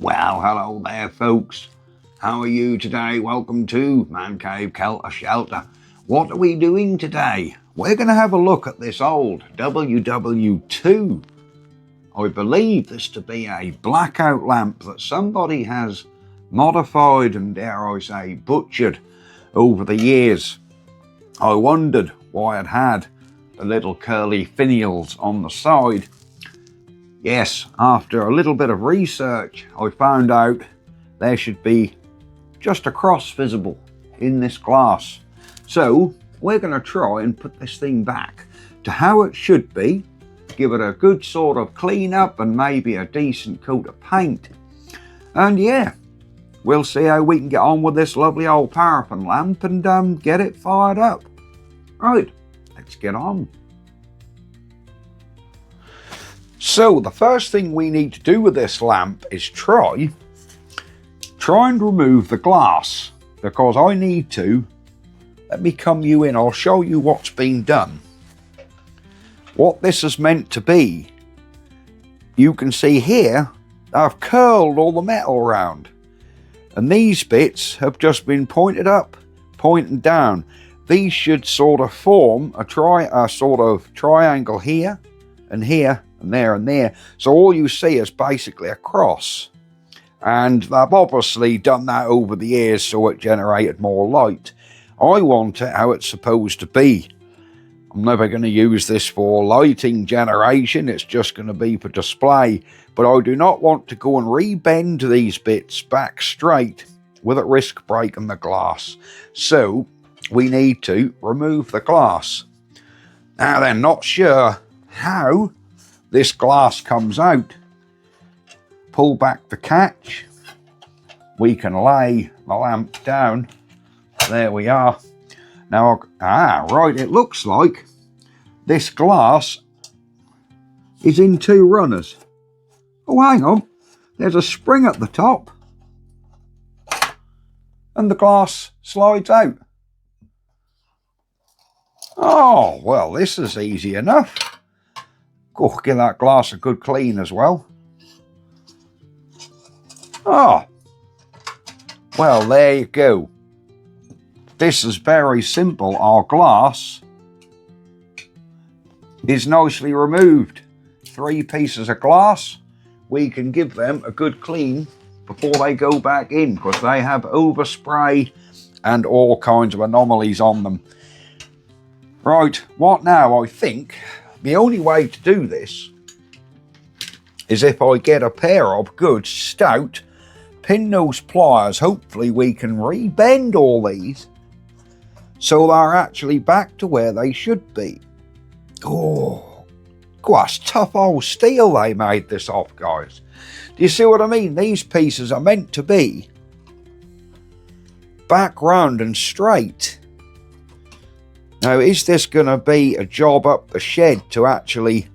Well, hello there, folks. How are you today? Welcome to Man Cave Shelter. What are we doing today? We're going to have a look at this old WW2. I believe this to be a blackout lamp that somebody has modified and, dare I say, butchered over the years. I wondered why it had the little curly finials on the side. Yes, after a little bit of research, I found out there should be just a cross visible in this glass. So we're going to try and put this thing back to how it should be, give it a good sort of clean up and maybe a decent coat of paint. And yeah, we'll see how we can get on with this lovely old paraffin lamp and get it fired up. Right, let's get on. So the first thing we need to do with this lamp is try and remove the glass, because I need to. Let me come you in, I'll show you what's been done. What this is meant to be, you can see here, I've curled all the metal around. And these bits have just been pointed up, pointing down. These should sort of form a sort of triangle here and here and there and there. So all you see is basically a cross. And they've obviously done that over the years so it generated more light. I want it how it's supposed to be. I'm never going to use this for lighting generation. It's just going to be for display. But I do not want to go and rebend these bits back straight with at risk breaking the glass. So we need to remove the glass. Now then, not sure how this glass comes out. Pull back the catch. We can lay the lamp down. There we are. Now, right, it looks like this glass is in two runners. Oh, hang on. There's a spring at the top. And the glass slides out. Oh, well, this is easy enough. Go give that glass a good clean as well. Oh, well, there you go. This is very simple. Our glass is nicely removed. 3 pieces of glass. We can give them a good clean before they go back in, because they have overspray and all kinds of anomalies on them. Right, what now? I think the only way to do this is if I get a pair of good stout pin nose pliers. Hopefully we can rebend all these so they're actually back to where they should be. Oh, that's tough old steel they made this off, guys. Do you see what I mean? These pieces are meant to be back round and straight. Now, is this going to be a job up the shed to actually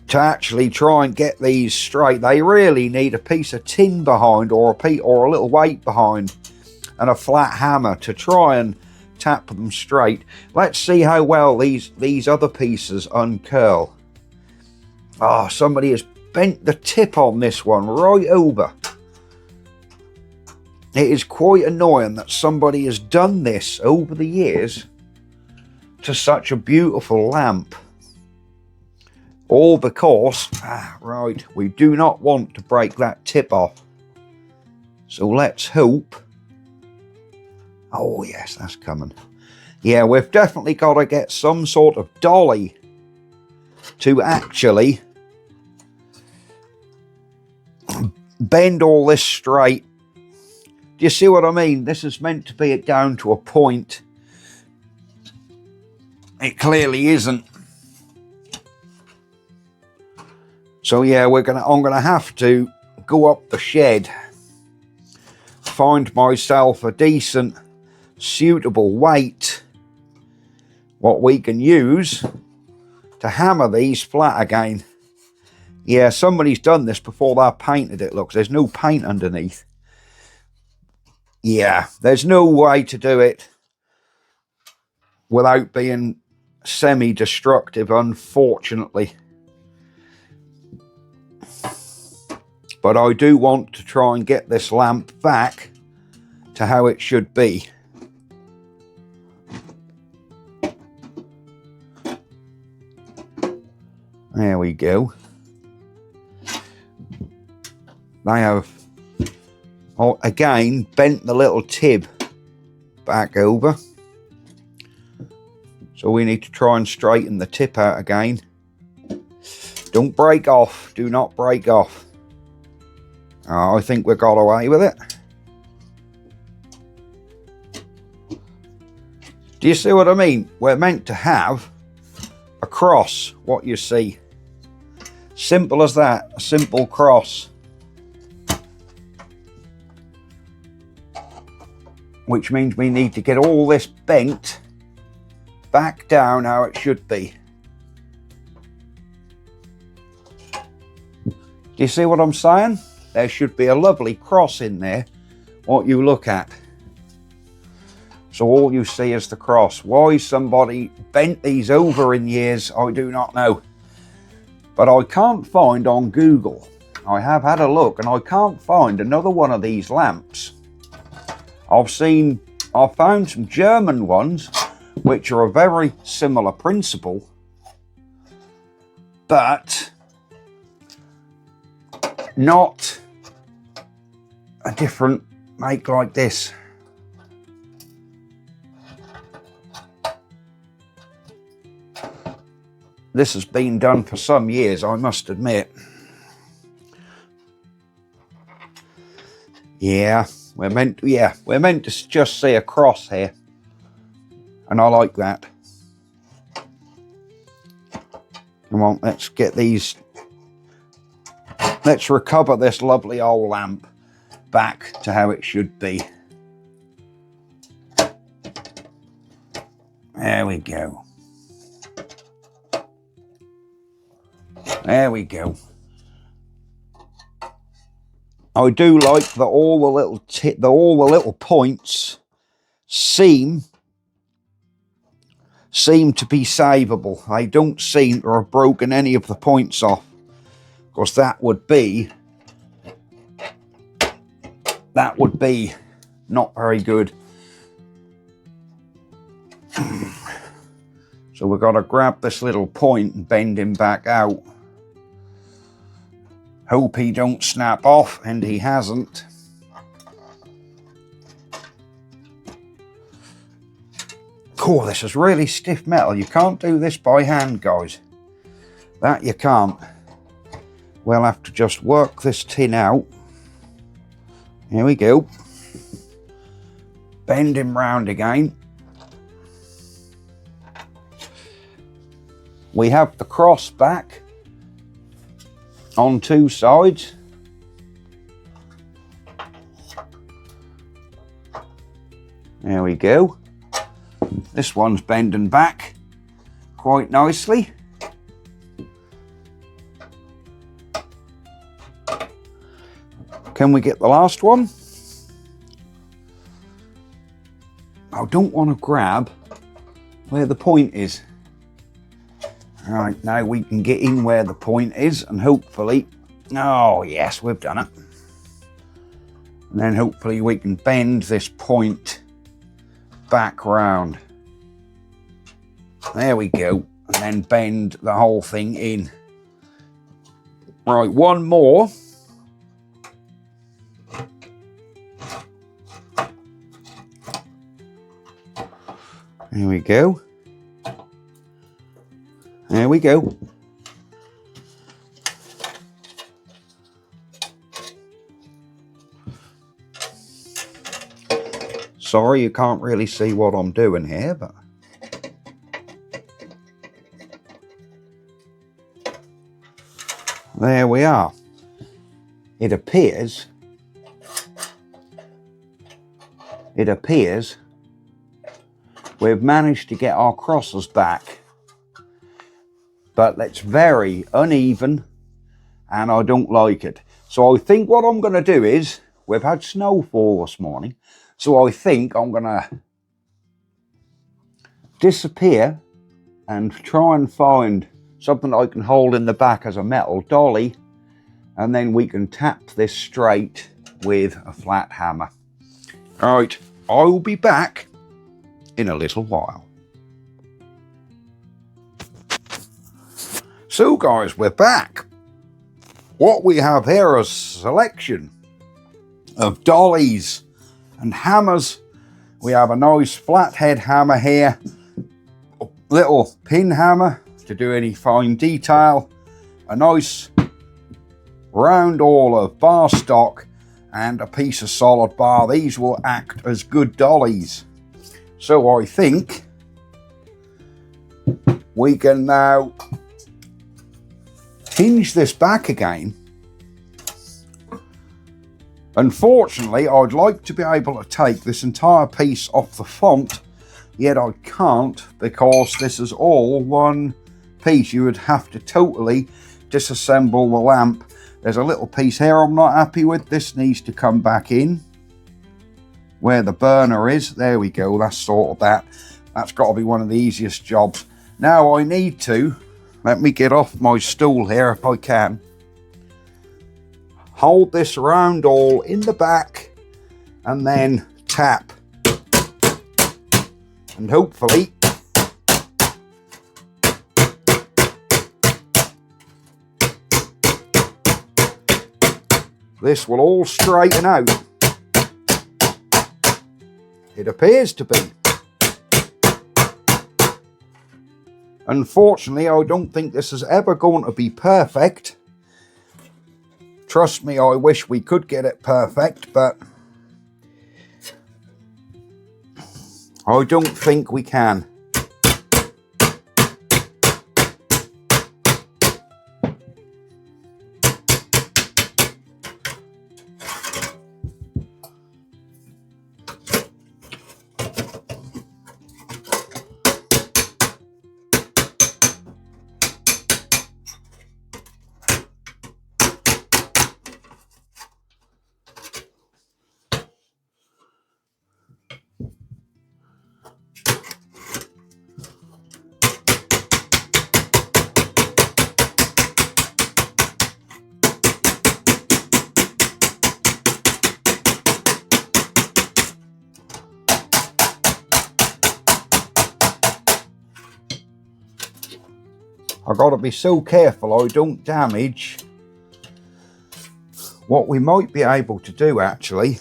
try and get these straight? They really need a piece of tin behind, or a little weight behind, and a flat hammer to try and tap them straight. Let's see how well these other pieces uncurl. Oh, somebody has bent the tip on this one right over. It is quite annoying that somebody has done this over the years to such a beautiful lamp. All because, right, we do not want to break that tip off. So let's hope. Oh yes, that's coming. Yeah, we've definitely got to get some sort of dolly to actually bend all this straight. Do you see what I mean? This is meant to be it down to a point. It clearly isn't. So yeah, I'm gonna have to go up the shed, find myself a decent, suitable weight, what we can use to hammer these flat again. Yeah, somebody's done this before they painted it. Look, there's no paint underneath. Yeah, there's no way to do it without being semi-destructive, unfortunately. But I do want to try and get this lamp back to how it should be. There we go. They have, again, bent the little tib back over. So we need to try and straighten the tip out again. Don't break off. Do not break off. I think we got away with it. Do you see what I mean? We're meant to have a cross, what you see. Simple as that, a simple cross. Which means we need to get all this bent back down how it should be. Do you see what I'm saying? There should be a lovely cross in there, what you look at. So all you see is the cross. Why somebody bent these over in years, I do not know. But I can't find on Google. I have had a look and I can't find another one of these lamps. I've found some German ones which are a very similar principle, but not a different make like this. This has been done for some years, I must admit. Yeah, we're meant to just see a cross here. And I like that. Come on, let's get these. Let's recover this lovely old lamp back to how it should be. There we go. There we go. I do like that all the little points seem to be savable. They don't seem to have broken any of the points off, because that would be not very good. So we've got to grab this little point and bend him back out. Hope he don't snap off, and he hasn't. Oh, this is really stiff metal. You can't do this by hand, guys. That you can't. We'll have to just work this tin out. Here we go. Bend him round again. We have the cross back on two sides. There we go. This one's bending back quite nicely. Can we get the last one? I don't want to grab where the point is. Right, now we can get in where the point is and hopefully, oh yes, we've done it. And then hopefully we can bend this point back round. There we go. And then bend the whole thing in. Right, one more. There we go. There we go. Sorry, you can't really see what I'm doing here, but there we are. It appears we've managed to get our crosses back, but it's very uneven and I don't like it. So I think what I'm going to do is, we've had snowfall this morning, so I think I'm going to disappear and try and find something I can hold in the back as a metal dolly and then we can tap this straight with a flat hammer. Right, I will be back in a little while. So guys, we're back. What we have here is a selection of dollies and hammers. We have a nice flathead hammer here, a little pin hammer to do any fine detail, a nice round awl of bar stock, and a piece of solid bar. These will act as good dollies. So I think we can now hinge this back again. Unfortunately, I'd like to be able to take this entire piece off the font, yet I can't because this is all one piece. You would have to totally disassemble the lamp. There's a little piece here I'm not happy with. This needs to come back in where the burner is. There we go, that's sorted that. That's got to be one of the easiest jobs. Now I need to, let me get off my stool here if I can. Hold this round awl in the back and then tap. And hopefully this will all straighten out. It appears to be. Unfortunately, I don't think this is ever going to be perfect. Trust me, I wish we could get it perfect, but I don't think we can. I've got to be so careful I don't damage what we might be able to do actually,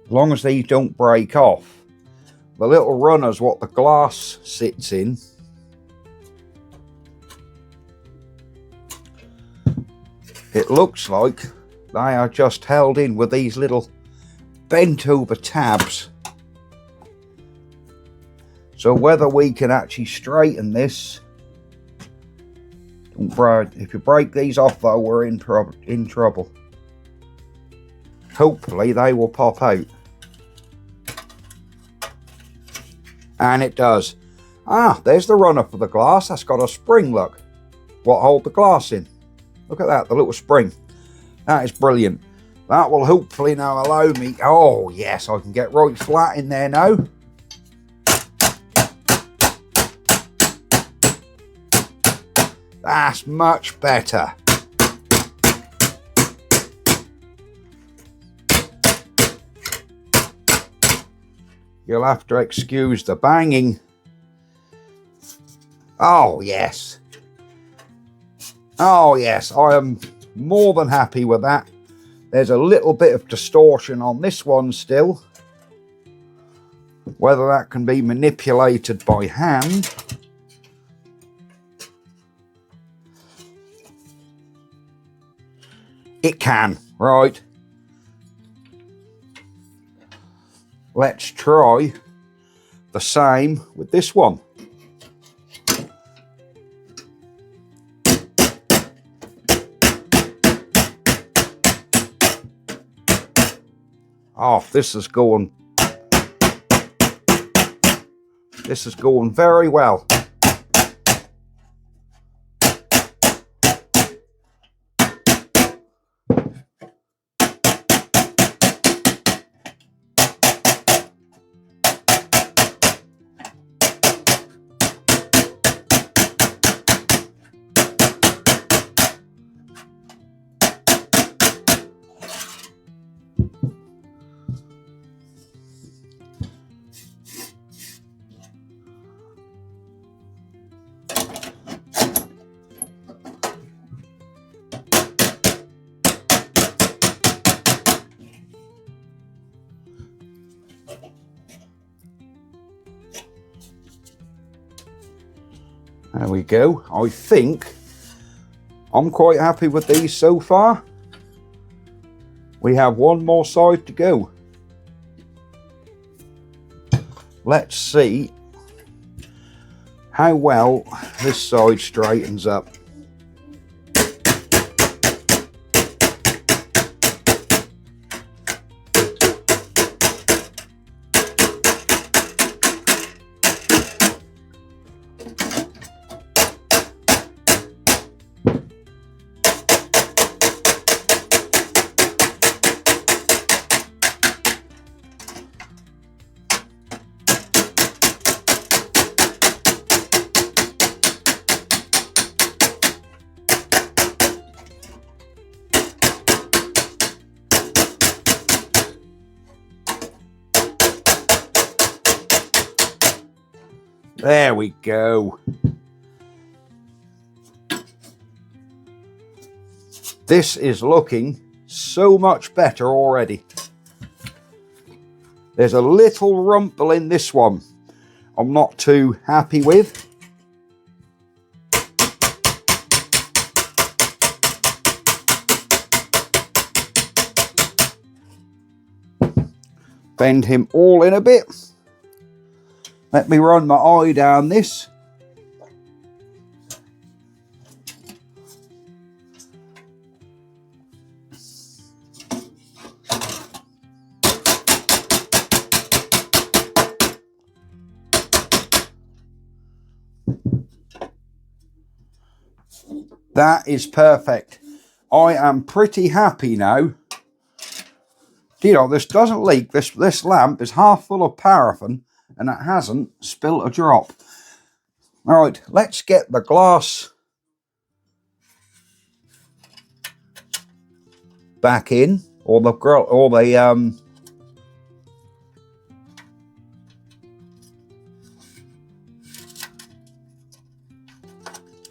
as long as these don't break off. The little runners what the glass sits in, it looks like they are just held in with these little bent over tabs. So whether we can actually straighten this, if you break these off though, we're in trouble. Hopefully they will pop out. And it does. Ah, there's the runner for the glass. That's got a spring, look. What hold the glass in. Look at that, the little spring. That is brilliant. That will hopefully now allow me, oh yes, I can get right flat in there now. That's much better. You'll have to excuse the banging. Oh yes. Oh yes, I am more than happy with that. There's a little bit of distortion on this one still. Whether that can be manipulated by hand. It can, right. Let's try the same with this one. Oh, this is going very well. There we go. I think I'm quite happy with these so far. We have one more side to go. Let's see how well this side straightens up. There we go. This is looking so much better already. There's a little rumple in this one I'm not too happy with. Bend him all in a bit. Let me run my eye down this. That is perfect. I am pretty happy now. You know, this doesn't leak. This lamp is half full of paraffin and it hasn't spilt a drop. All right, let's get the glass back in, or the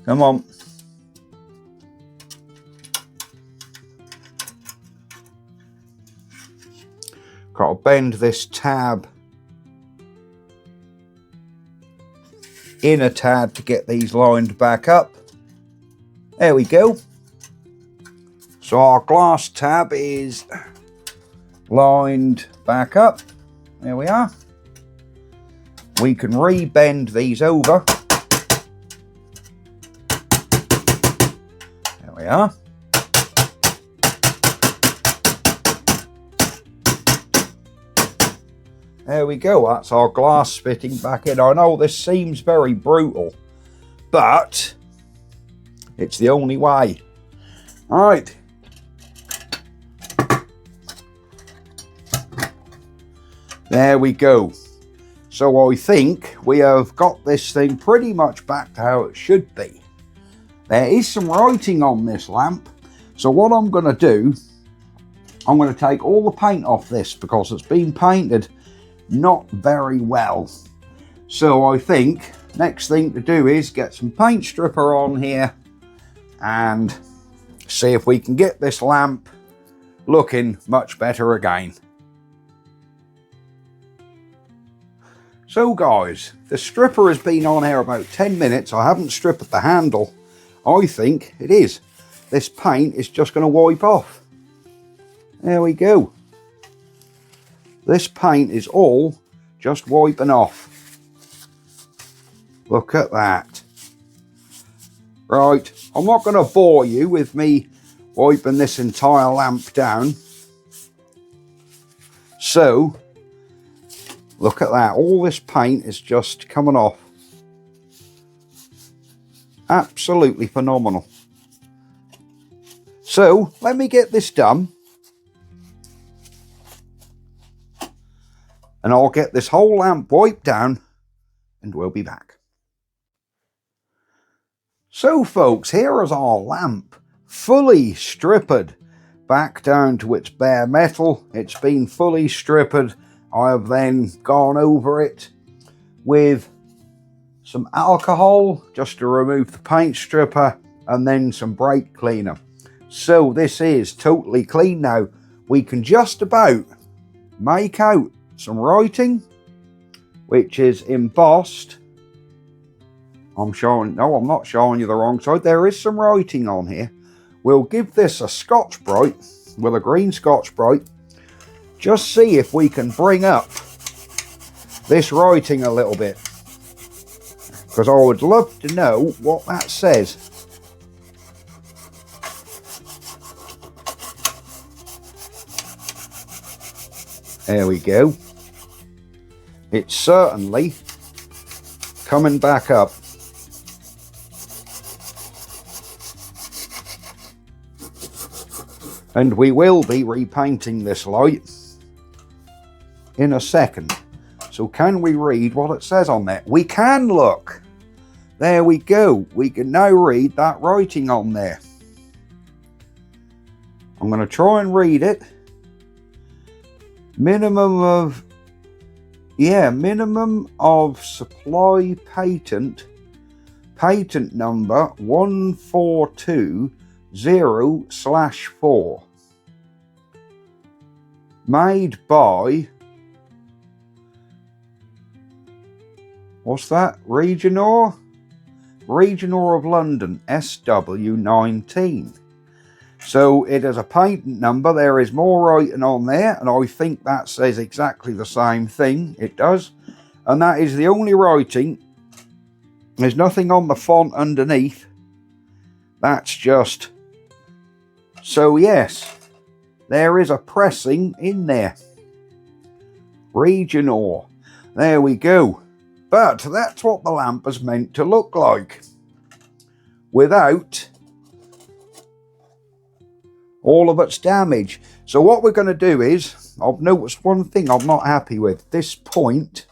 come on. Got to bend this tab in a tad to get these lined back up. There we go. So our glass tab is lined back up. There we are. We can re-bend these over. There we are. There we go, that's our glass fitting back in. I know this seems very brutal, but it's the only way. All right. There we go. So I think we have got this thing pretty much back to how it should be. There is some writing on this lamp. So what I'm going to do, I'm going to take all the paint off this because it's been painted not very well. So I think next thing to do is get some paint stripper on here and see if we can get this lamp looking much better again. So guys, the stripper has been on here about 10 minutes. I haven't stripped the handle. I think it is. This paint is just going to wipe off. There we go. This paint is all just wiping off. Look at that. Right, I'm not going to bore you with me wiping this entire lamp down. So, look at that. All this paint is just coming off. Absolutely phenomenal. So, let me get this done. And I'll get this whole lamp wiped down and we'll be back. So folks, here is our lamp fully stripped back down to its bare metal. It's been fully stripped. I have then gone over it with some alcohol just to remove the paint stripper and then some brake cleaner. So this is totally clean now. We can just about make out some writing, which is embossed I'm showing, no, I'm not showing you the wrong side. There is some writing on here. We'll give this a Scotch-Brite with a green Scotch-Brite. Just see if we can bring up this writing a little bit, because I would love to know what that says. There we go. It's certainly coming back up. And we will be repainting this light in a second. So can we read what it says on there? We can, look. There we go. We can now read that writing on there. I'm going to try and read it. Minimum of supply patent number 1420/4. Made by, what's that? Regionor of London, SW19. So it is a patent number. There is more writing on there, and I think that says exactly the same thing. It does. And that is the only writing. There's nothing on the font underneath. That's just... So yes, there is a pressing in there. Regionor. There we go. But that's what the lamp is meant to look like, without all of its damage. So what we're going to do is, I've noticed one thing I'm not happy with. This point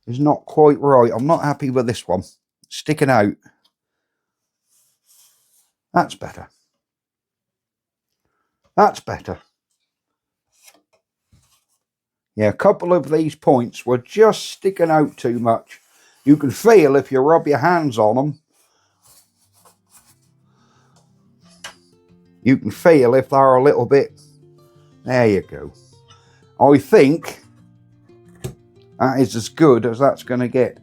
is not quite right. I'm not happy with this one. Sticking out. That's better. That's better. Yeah, a couple of these points were just sticking out too much. You can feel if you rub your hands on them. You can feel if they're a little bit... There you go. I think that is as good as that's going to get.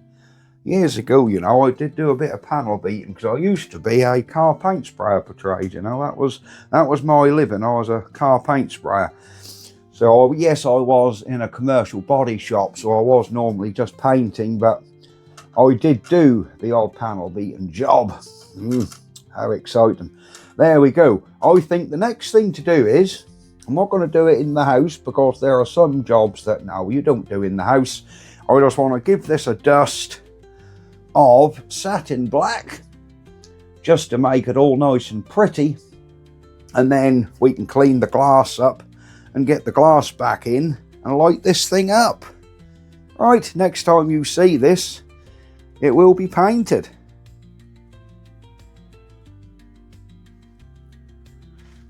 Years ago, you know, I did do a bit of panel beating, because I used to be a car paint sprayer per trade, you know. That was my living. I was a car paint sprayer. So, yes, I was in a commercial body shop, so I was normally just painting, but I did do the odd panel beating job. How exciting. There we go. I think the next thing to do is, I'm not going to do it in the house, because there are some jobs that, no, you don't do in the house. I just want to give this a dust of satin black, just to make it all nice and pretty. And then we can clean the glass up and get the glass back in and light this thing up. Right, next time you see this, it will be painted.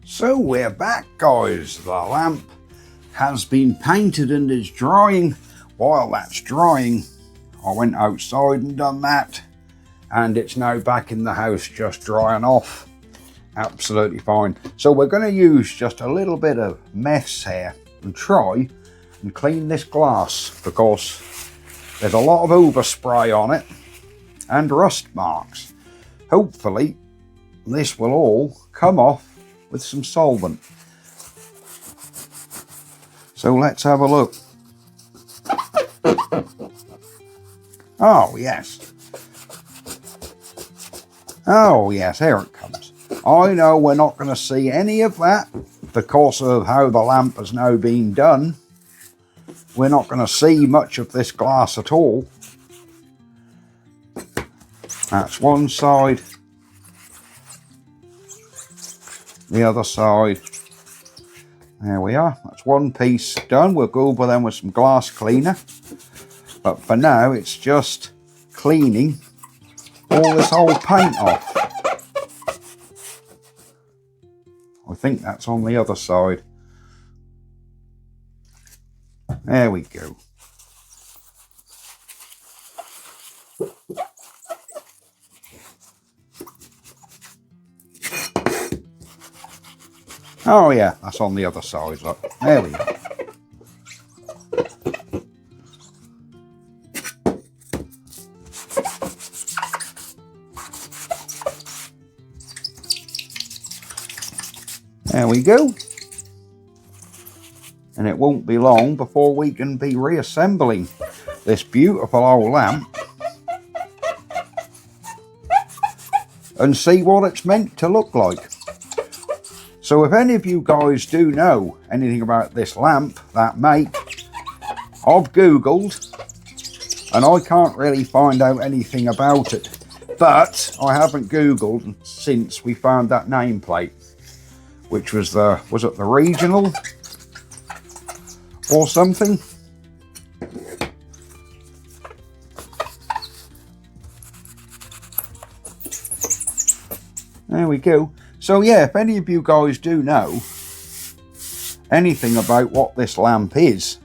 So we're back, guys. The lamp has been painted and is drying. While that's drying, I went outside and done that, and it's now back in the house just drying off. Absolutely fine. So we're going to use just a little bit of mess here and try and clean this glass, because there's a lot of overspray on it and rust marks. Hopefully this will all come off with some solvent. So let's have a look. Oh yes. Oh yes, here it comes. I know we're not going to see any of that because of how the lamp has now been done. We're not going to see much of this glass at all. That's one side. The other side. There we are. That's one piece done. We'll go over them with some glass cleaner. But for now, it's just cleaning all this old paint off. I think that's on the other side. There we go. Oh yeah, that's on the other side, look. There we go. There we go. And it won't be long before we can be reassembling this beautiful old lamp and see what it's meant to look like. So if any of you guys do know anything about this lamp, that make, I've Googled and I can't really find out anything about it. But I haven't Googled since we found that nameplate, which was it the regional or something? There we go. So yeah, if any of you guys do know anything about what this lamp is,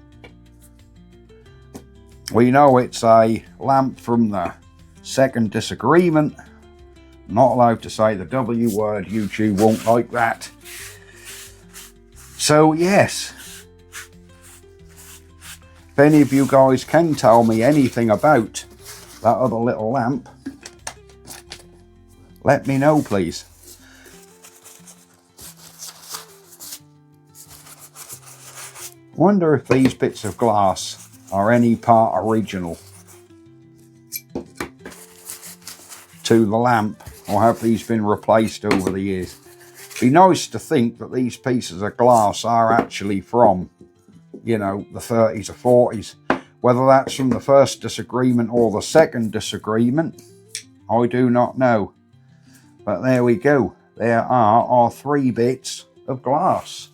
we know it's a lamp from the second disagreement. Not allowed to say the W word, YouTube won't like that. So yes, if any of you guys can tell me anything about that other little lamp, let me know please. Wonder if these bits of glass are any part original to the lamp, or have these been replaced over the years? Be nice to think that these pieces of glass are actually from, you know, the 30s or 40s. Whether that's from the first disagreement or the second disagreement, I do not know. But there we go. There are our 3 bits of glass.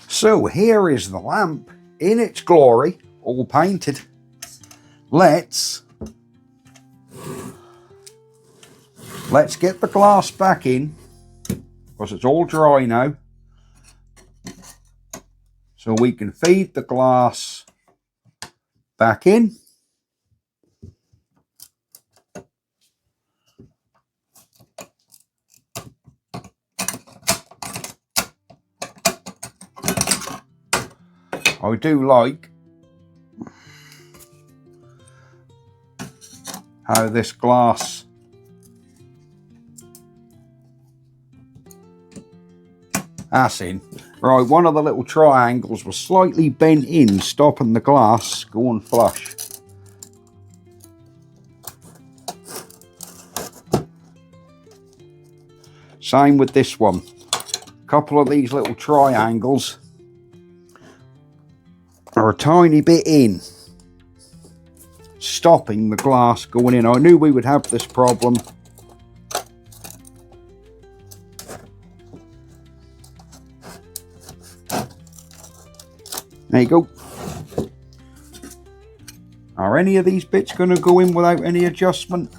So here is the lamp in its glory, all painted. Let's get the glass back in, because it's all dry now. So we can feed the glass back in. I do like how this glass that's in. Right, one of the little triangles was slightly bent in, stopping the glass going flush. Same with this one. A couple of these little triangles are a tiny bit in, stopping the glass going in. I knew we would have this problem. There you go. Are any of these bits going to go in without any adjustment?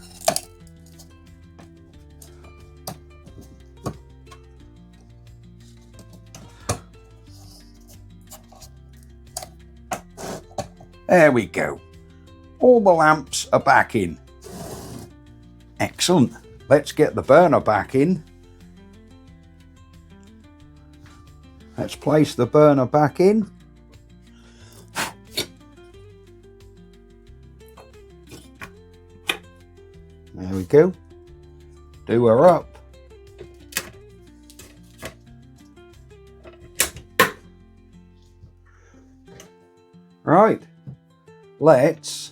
There we go. All the lamps are back in. Excellent. Let's get the burner back in. Let's place the burner back in. There we go. Do her up. Right. Let's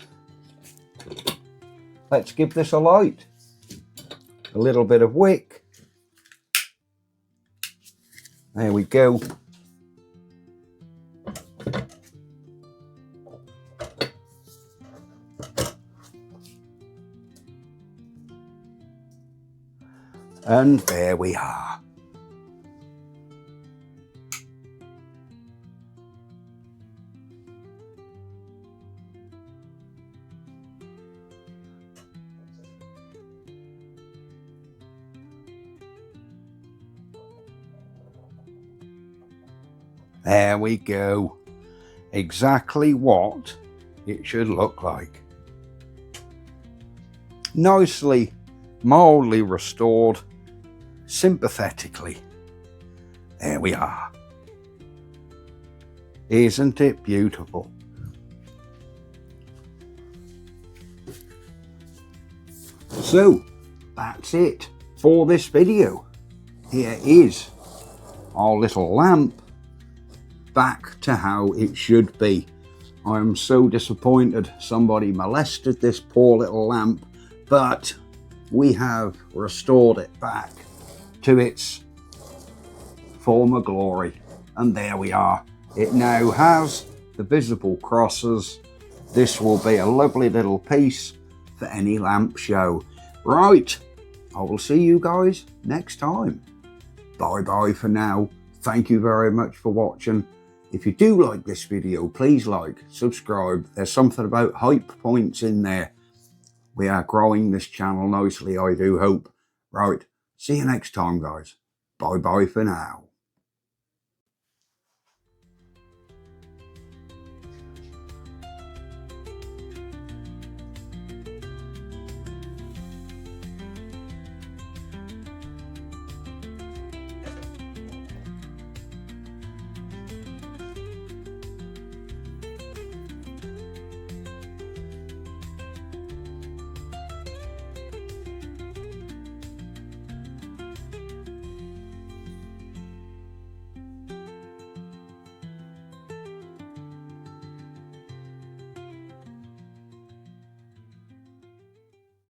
give this a light. A little bit of wick. There we go. And there we are. There we go. Exactly what it should look like. Nicely, mildly restored, sympathetically. There we are. Isn't it beautiful? So, that's it for this video. here is our little lamp back to how it should be. I am so disappointed somebody molested this poor little lamp, but we have restored it back to its former glory. And there we are. It now has the visible crosses. This will be a lovely little piece for any lamp show. Right, I will see you guys next time. Bye bye for now. Thank you very much for watching. If you do like this video, please like, subscribe. There's something about hype points in there. We are growing this channel nicely, I do hope. Right, see you next time, guys. Bye bye for now.